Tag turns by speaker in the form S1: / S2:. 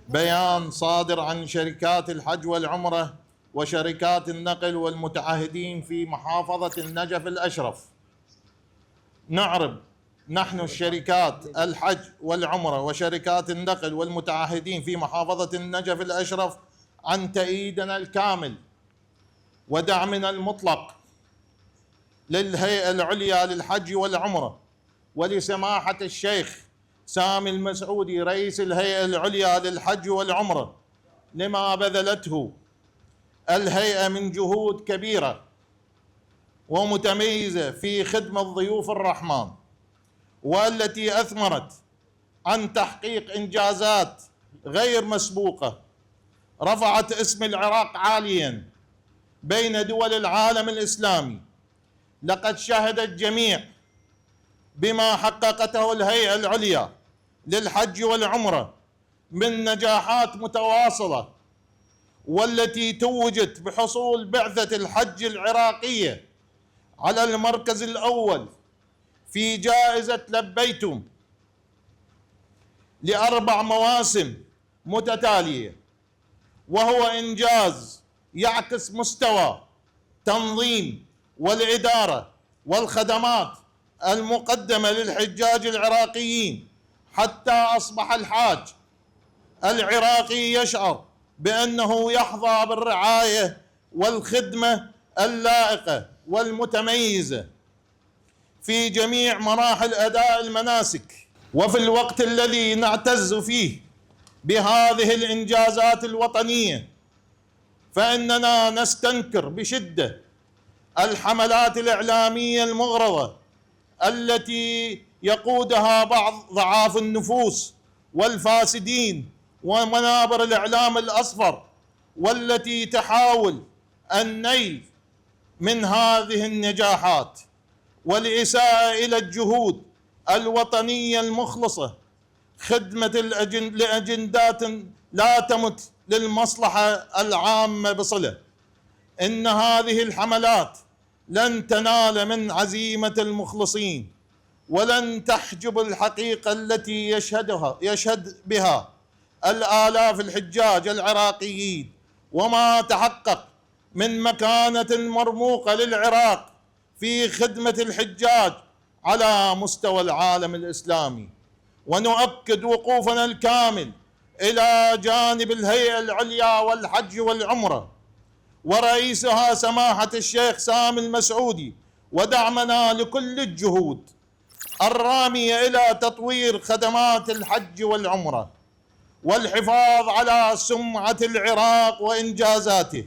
S1: بيان صادر عن شركات الحج والعمرة وشركات النقل والمتعهدين في محافظة النجف الأشرف. نعرب نحن الشركات الحج والعمرة وشركات النقل والمتعهدين في محافظة النجف الأشرف عن تأييدنا الكامل ودعمنا المطلق للهيئة العليا للحج والعمرة ولسماحة الشيخ سامي المسعودي رئيس الهيئة العليا للحج والعمرة لما بذلته الهيئة من جهود كبيرة ومتميزة في خدمة ضيوف الرحمن، والتي أثمرت عن تحقيق إنجازات غير مسبوقة رفعت اسم العراق عاليا بين دول العالم الإسلامي. لقد شهد الجميع بما حققته الهيئة العليا للحج والعمرة من نجاحات متواصلة، والتي توجت بحصول بعثة الحج العراقية على المركز الأول في جائزة لبيتم ل4 مواسم متتالية، وهو إنجاز يعكس مستوى تنظيم والإدارة والخدمات المقدمة للحجاج العراقيين، حتى أصبح الحاج العراقي يشعر بأنه يحظى بالرعاية والخدمة اللائقة والمتميزة في جميع مراحل أداء المناسك. وفي الوقت الذي نعتز فيه بهذه الإنجازات الوطنية، فإننا نستنكر بشدة الحملات الإعلامية المغرضة التي يقودها بعض ضعاف النفوس والفاسدين ومنابر الإعلام الأصفر، والتي تحاول النيل من هذه النجاحات والإساءة إلى الجهود الوطنية المخلصة خدمة لأجندات لا تمت للمصلحة العامة بصلة. إن هذه الحملات لن تنال من عزيمة المخلصين، ولن تحجب الحقيقة التي يشهد بها الآلاف الحجاج العراقيين، وما تحقق من مكانة مرموقة للعراق في خدمة الحجاج على مستوى العالم الإسلامي. ونؤكد وقوفنا الكامل إلى جانب الهيئة العليا والحج والعمرة ورئيسها سماحة الشيخ سامي المسعودي، ودعمنا لكل الجهود الرامية إلى تطوير خدمات الحج والعمرة والحفاظ على سمعة العراق وإنجازاته.